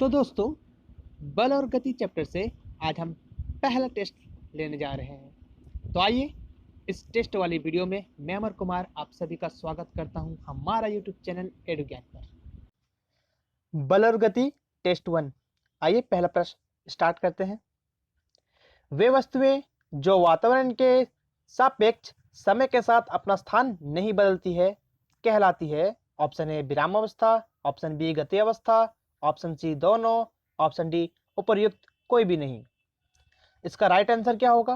तो दोस्तों, बल और गति चैप्टर से आज हम पहला टेस्ट लेने जा रहे हैं। तो आइए इस टेस्ट वाली वीडियो में मैं अमर कुमार आप सभी का स्वागत करता हूं हमारा यूट्यूब चैनल एडुज्ञान पर। बल और गति टेस्ट 1। आइए पहला प्रश्न स्टार्ट करते हैं। वे वस्तुएं जो वातावरण के सापेक्ष समय के साथ अपना स्थान नहीं बदलती है कहलाती है। ऑप्शन ए विराम अवस्था, ऑप्शन बी गति अवस्था, ऑप्शन सी दोनों, ऑप्शन डी उपर्युक्त कोई भी नहीं। इसका राइट आंसर क्या होगा?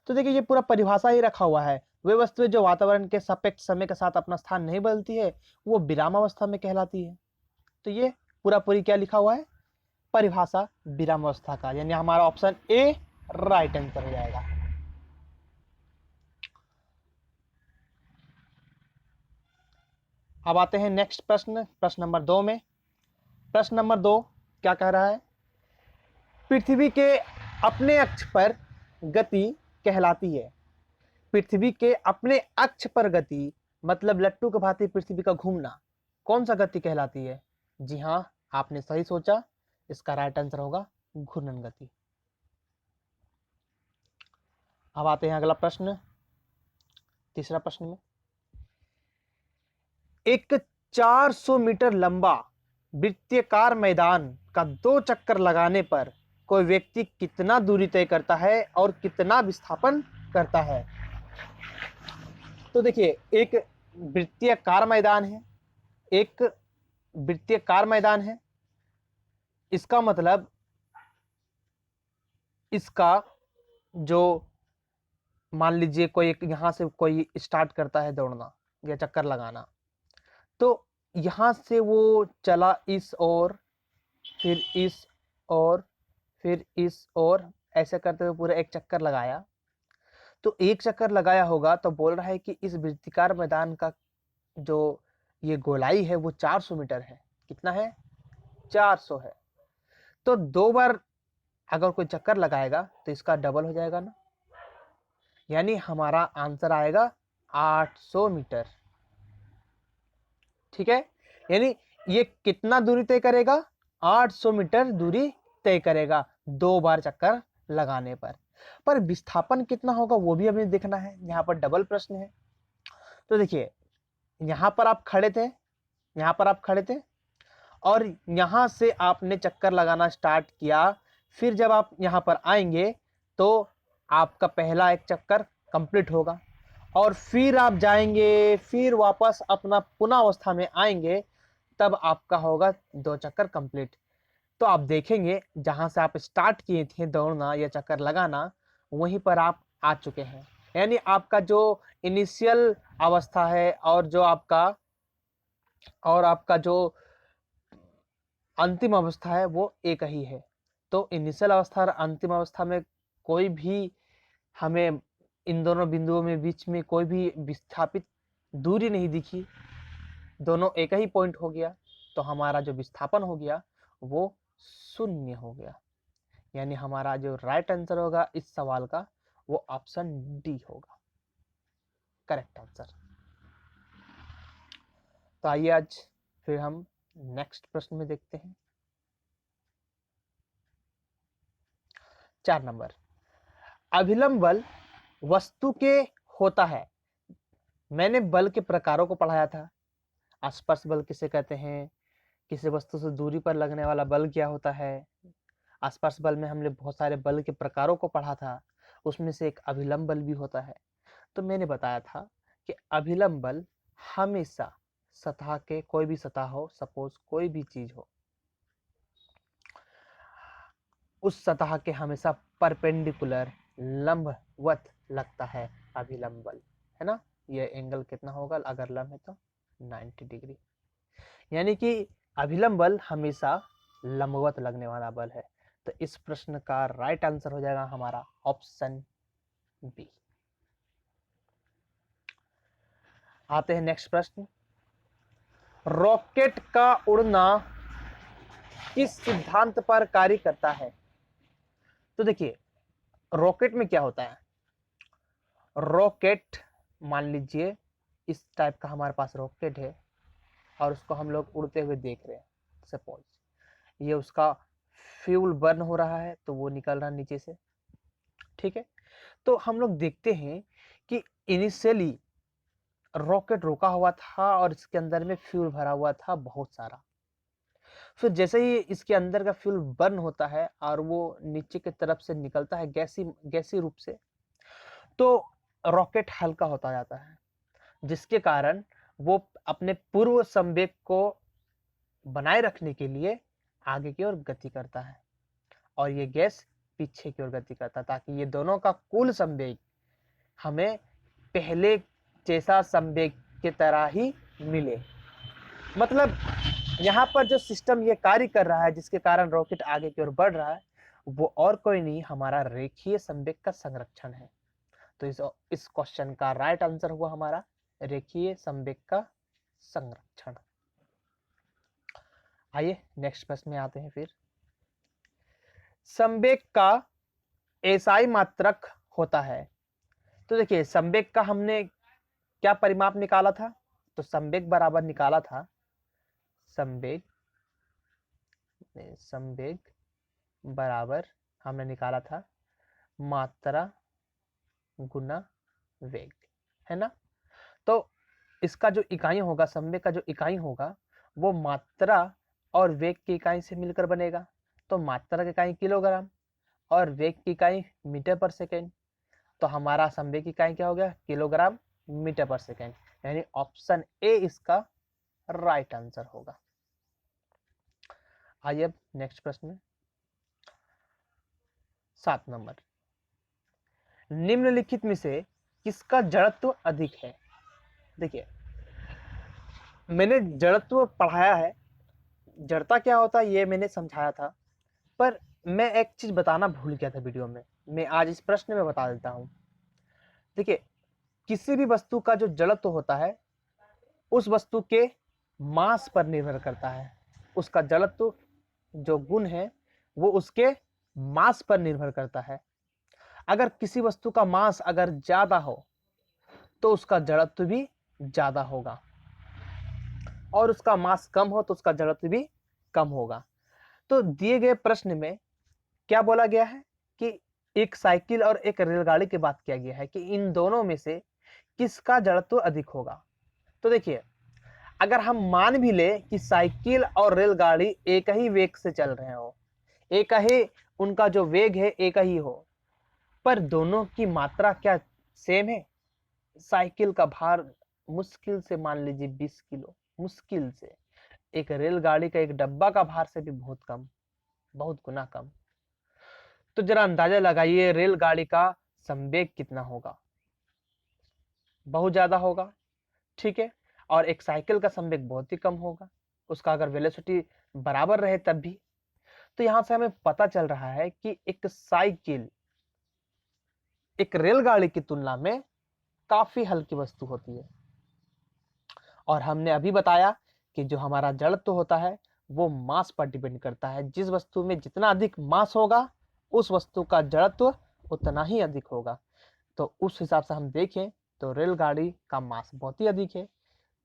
तो देखिए, ये पूरा परिभाषा ही रखा हुआ है। वे वस्तुएं जो वातावरण के सापेक्ष समय के साथ अपना स्थान नहीं बदलती है वो विराम अवस्था में कहलाती है। तो ये पूरी क्या लिखा हुआ है? परिभाषा विराम अवस्था का, यानी हमारा ऑप्शन ए राइट आंसर हो जाएगा। अब आते हैं नेक्स्ट प्रश्न नंबर 2 में। प्रश्न नंबर 2 क्या कह रहा है? पृथ्वी के अपने अक्ष पर गति कहलाती है। पृथ्वी के अपने अक्ष पर गति मतलब लट्टू के भांति पृथ्वी का घूमना कौन सा गति कहलाती है? जी हाँ, आपने सही सोचा। इसका राइट आंसर होगा घूर्णन गति। अब आते हैं अगला प्रश्न, तीसरा प्रश्न में। एक 400 मीटर लंबा वृत्ताकार मैदान का 2 चक्कर लगाने पर कोई व्यक्ति कितना दूरी तय करता है और कितना विस्थापन करता है? तो देखिए, एक वृत्ताकार मैदान है, एक वृत्ताकार मैदान है। इसका मतलब इसका जो मान लीजिए कोई एक यहां से कोई स्टार्ट करता है दौड़ना या चक्कर लगाना, तो यहां से वो चला इस ओर, फिर इस ओर, फिर इस ओर, ऐसे करते हुए पूरा एक चक्कर लगाया। तो एक चक्कर लगाया होगा तो बोल रहा है कि इस वृत्ताकार मैदान का जो ये गोलाई है वो 400 मीटर है। कितना है? 400 है। तो 2 बार अगर कोई चक्कर लगाएगा तो इसका डबल हो जाएगा ना, यानी हमारा आंसर आएगा 800 मीटर। ठीक है, यानी ये कितना दूरी तय करेगा? 800 मीटर दूरी तय करेगा 2 बार चक्कर लगाने पर विस्थापन कितना होगा वो भी हमें देखना है। यहाँ पर डबल प्रश्न है। तो देखिए, यहाँ पर आप खड़े थे, यहाँ पर आप खड़े थे और यहाँ से आपने चक्कर लगाना स्टार्ट किया। फिर जब आप यहाँ पर आएंगे तो आपका पहला एक चक्कर कंप्लीट होगा और फिर आप जाएंगे, फिर वापस अपना पुनः अवस्था में आएंगे, तब आपका होगा 2 चक्कर कंप्लीट। तो आप देखेंगे जहां से आप स्टार्ट किए थे दौड़ना या चक्कर लगाना वहीं पर आप आ चुके हैं, यानी आपका जो इनिशियल अवस्था है और आपका जो अंतिम अवस्था है वो एक ही है। तो इनिशियल अवस्था और अंतिम अवस्था में कोई भी हमें इन दोनों बिंदुओं में बीच में कोई भी विस्थापित दूरी नहीं दिखी, दोनों एक ही पॉइंट हो गया। तो हमारा जो विस्थापन हो गया वो 0 हो गया, यानी हमारा जो राइट आंसर होगा इस सवाल का वो ऑप्शन डी होगा करेक्ट आंसर। तो आइए आज फिर हम नेक्स्ट प्रश्न में देखते हैं। 4 नंबर, अभिलंब बल वस्तु के होता है। मैंने बल के प्रकारों को पढ़ाया था। स्पर्श बल किसे कहते हैं, किसी वस्तु से दूरी पर लगने वाला बल क्या होता है। स्पर्श बल में हमने बहुत सारे बल के प्रकारों को पढ़ा था, उसमें से एक अभिलंब बल भी होता है। तो मैंने बताया था कि अभिलंब बल हमेशा सतह के, कोई भी सतह हो, सपोज कोई भी चीज हो, उस सतह के हमेशा परपेंडिकुलर लंबवत लगता है अभिलंब बल, है ना। ये एंगल कितना होगा अगर लंब है तो 90 डिग्री, यानी कि अभिलंब बल हमेशा लंबवत लगने वाला बल है। तो इस प्रश्न का राइट आंसर हो जाएगा हमारा ऑप्शन बी। आते हैं नेक्स्ट प्रश्न, रॉकेट का उड़ना किस सिद्धांत पर कार्य करता है? तो देखिए, रॉकेट में क्या होता है, रॉकेट मान लीजिए इस टाइप का हमारे पास रॉकेट है और उसको हम लोग उड़ते हुए देख रहे हैं। सपोज ये उसका फ्यूल बर्न हो रहा है तो वो निकल रहा है नीचे से। ठीक है, तो हम लोग देखते हैं कि इनिशियली रॉकेट रुका हुआ था और इसके अंदर में फ्यूल भरा हुआ था बहुत सारा। फिर जैसे ही इसके अंदर का फ्यूल बर्न होता है और वो नीचे की तरफ से निकलता है गैसी रूप से, तो रॉकेट हल्का होता जाता है, जिसके कारण वो अपने पूर्व संवेग को बनाए रखने के लिए आगे की ओर गति करता है और ये गैस पीछे की ओर गति करता है, ताकि ये दोनों का कुल संवेग हमें पहले जैसा संवेग की तरह ही मिले। मतलब यहाँ पर जो सिस्टम ये कार्य कर रहा है जिसके कारण रॉकेट आगे की ओर बढ़ रहा है, वो और कोई नहीं हमारा रेखीय संवेग का संरक्षण है। तो इस क्वेश्चन का राइट आंसर हुआ हमारा रेखीय संवेग का संरक्षण। आइए नेक्स्ट प्रश्न में आते हैं। फिर संवेग का एसआई मात्रक होता है। तो देखिए संवेग का हमने क्या परिमाप निकाला था, तो संवेग बराबर निकाला था संवेग बराबर हमने निकाला था मात्रा गुना वेग, है ना। तो इसका जो इकाई होगा, संवेग का जो इकाई होगा वो मात्रा और वेग की इकाई से मिलकर बनेगा। तो मात्रा की इकाई किलोग्राम और वेग की इकाई मीटर पर सेकेंड। तो हमारा संवेग की इकाई क्या हो गया, किलोग्राम मीटर पर सेकेंड, यानी ऑप्शन ए इसका राइट आंसर होगा। आइए अब नेक्स्ट प्रश्न में 7 नंबर, निम्नलिखित में से किसका जड़त्व अधिक है। देखिए मैंने जड़त्व पढ़ाया है, जड़ता क्या होता है ये मैंने समझाया था, पर मैं एक चीज बताना भूल गया था वीडियो में, मैं आज इस प्रश्न में बता देता हूं। देखिए किसी भी वस्तु का जो जड़त्व होता है उस वस्तु के मास पर निर्भर करता है। उसका जड़त्व जो गुण है वो उसके मास पर निर्भर करता है। अगर किसी वस्तु का मास अगर ज्यादा हो तो उसका जड़त्व भी ज्यादा होगा, और उसका मास कम हो तो उसका जड़त्व भी कम होगा। तो दिए गए प्रश्न में क्या बोला गया है कि एक साइकिल और एक रेलगाड़ी की बात किया गया है कि इन दोनों में से किसका जड़त्व अधिक होगा। तो देखिए अगर हम मान भी ले कि साइकिल और रेलगाड़ी एक ही वेग से चल रहे हो, एक ही उनका जो वेग है एक ही हो, पर दोनों की मात्रा क्या सेम है। साइकिल का भार मुश्किल से मान लीजिए 20 किलो, मुश्किल से। एक रेलगाड़ी का एक डब्बा का भार से भी बहुत कम, बहुत गुना कम। तो जरा अंदाजा लगाइए रेलगाड़ी का संवेग कितना होगा, बहुत ज्यादा होगा। ठीक है, और एक साइकिल का संवेग बहुत ही कम होगा, उसका अगर वेलोसिटी बराबर रहे तब भी। तो यहां से हमें पता चल रहा है कि एक साइकिल एक रेलगाड़ी की तुलना में काफी हल्की वस्तु होती है। और हमने अभी बताया कि जो हमारा जड़त्व होता है वो मास पर डिपेंड करता है। जिस वस्तु में जितना अधिक मास होगा उस वस्तु का जड़त्व उतना ही अधिक होगा। तो उस हिसाब से हम देखें तो रेलगाड़ी का मास बहुत ही अधिक है,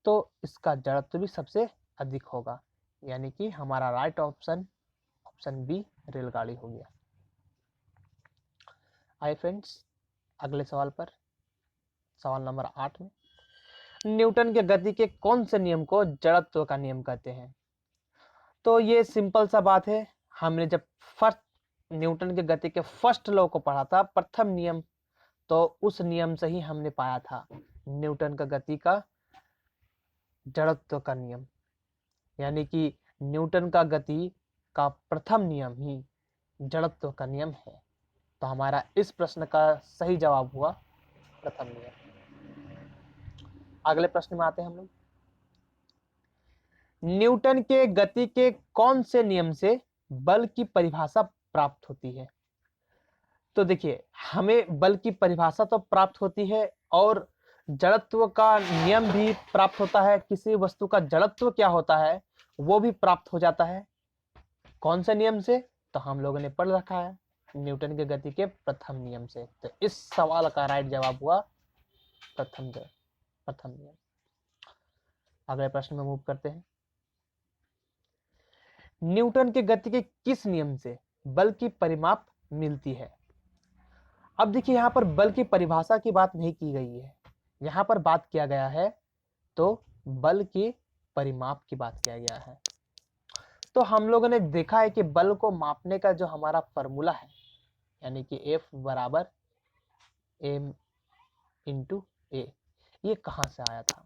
तो इसका जड़त्व भी सबसे अधिक होगा, यानी कि हमारा राइट ऑप्शन ऑप्शन बी रेलगाड़ी हो गया। आइए फ्रेंड्स अगले सवाल पर, सवाल नंबर 8 में, न्यूटन के गति के कौन से नियम को जड़त्व का नियम कहते हैं। तो ये सिंपल सा बात है, हमने जब फर्स्ट न्यूटन के गति के फर्स्ट लॉ को पढ़ा था, प्रथम नियम, तो उस नियम से ही हमने पाया था न्यूटन का गति का जड़त्व का नियम, यानी कि न्यूटन का गति का प्रथम नियम ही जड़त्व का नियम है। तो हमारा इस प्रश्न का सही जवाब हुआ प्रथम नियम। अगले प्रश्न में आते हैं हम लोग, न्यूटन के गति के कौन से नियम से बल की परिभाषा प्राप्त होती है। तो देखिए हमें बल की परिभाषा तो प्राप्त होती है और जड़त्व का नियम भी प्राप्त होता है, किसी वस्तु का जड़त्व क्या होता है वो भी प्राप्त हो जाता है। कौन से नियम से, तो हम लोगों ने पढ़ रखा है न्यूटन के गति के प्रथम नियम से। तो इस सवाल का राइट जवाब हुआ प्रथम नियम। अगले प्रश्न में मूव करते हैं, न्यूटन के गति के किस नियम से बल की परिमाप मिलती है? अब देखिए यहाँ पर बल की परिभाषा की बात नहीं की गई है, यहाँ पर बात किया गया है तो बल के परिमाप की बात किया गया है। तो हम लोगों ने देखा है कि बल को मापने का जो हमारा फॉर्मूला है, यानी कि F बराबर m इंटू ए, ये कहाँ से आया था?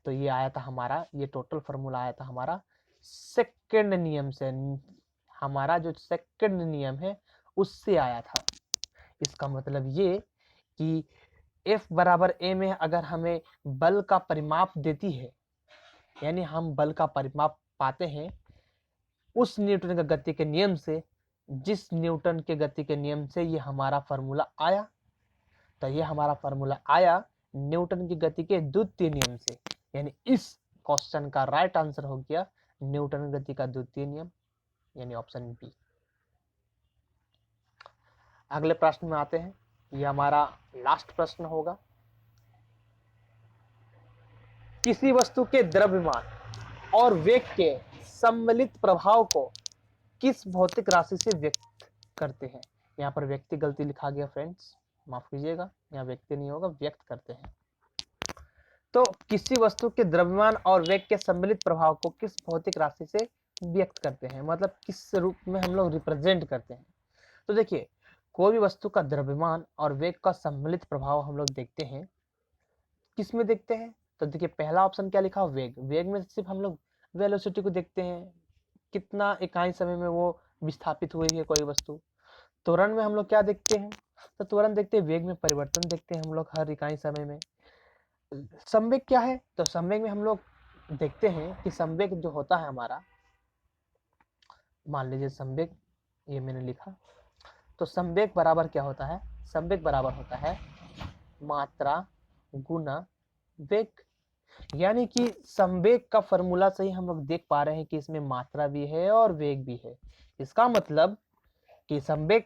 तो ये आया था हमारा, ये टोटल फॉर्मूला आया था हमारा सेकंड नियम से, हमारा जो सेकंड नियम है उससे आया था। इसका मतलब ये कि F बराबर a में अगर हमें बल का परिमाप देती है, यानी हम बल का परिमाप पाते हैं उस न्यूटन के गति के नियम से, जिस न्यूटन के गति के नियम से ये हमारा फॉर्मूला आया। तो ये हमारा फॉर्मूला आया न्यूटन की गति के द्वितीय नियम से, यानी इस क्वेश्चन का राइट आंसर हो गया न्यूटन गति का द्वितीय नियम, यानी ऑप्शन बी। अगले प्रश्न में आते हैं, ये हमारा लास्ट प्रश्न होगा। किसी वस्तु के द्रव्यमान और वेग के सम्मिलित प्रभाव को किस भौतिक राशि से व्यक्त करते हैं? यहाँ पर व्यक्ति गलती लिखा गया फ्रेंड्स, माफ कीजिएगा, यहाँ व्यक्ति नहीं होगा, व्यक्त करते हैं। तो किसी वस्तु के द्रव्यमान और वेग के सम्मिलित प्रभाव को किस भौतिक राशि से व्यक्त करते हैं, मतलब किस रूप में हम लोग रिप्रेजेंट करते हैं? तो देखिए, कोई भी वस्तु का द्रव्यमान और वेग का सम्मिलित प्रभाव हम लोग देखते हैं, किस में देखते हैं? तो देखिए पहला ऑप्शन क्या लिखा, वेग। वेग में सिर्फ हम लोग वेलोसिटी को देखते हैं, कितना इकाई समय में वो विस्थापित हुई है कोई वस्तु। त्वरण में हम लोग क्या देखते हैं? तो त्वरण देखते हैं, वेग में परिवर्तन देखते हैं हम लोग हर इकाई समय में। संवेग क्या है? तो संवेग में हम लोग देखते हैं कि संवेग जो होता है हमारा, मान लीजिए संवेग, ये मैंने लिखा, तो संवेग बराबर क्या होता है? संवेग बराबर होता है मात्रा गुना वेग। यानी कि संवेग का फॉर्मूला से ही हम लोग देख पा रहे हैं कि इसमें मात्रा भी है और वेग भी है। इसका मतलब कि संवेग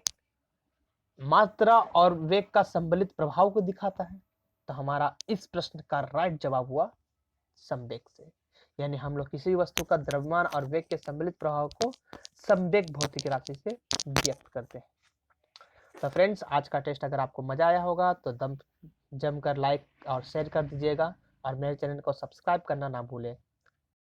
मात्रा और वेग का सम्मिलित प्रभाव को दिखाता है। तो हमारा इस प्रश्न का राइट जवाब हुआ संवेग से, यानी हम लोग किसी वस्तु का द्रव्यमान और वेग के सम्मिलित प्रभाव को संवेग भौतिक राशि से व्यक्त करते हैं। तो फ्रेंड्स, आज का टेस्ट अगर आपको मजा आया होगा तो जमकर लाइक और शेयर कर दीजिएगा, और मेरे चैनल को सब्सक्राइब करना ना भूलें।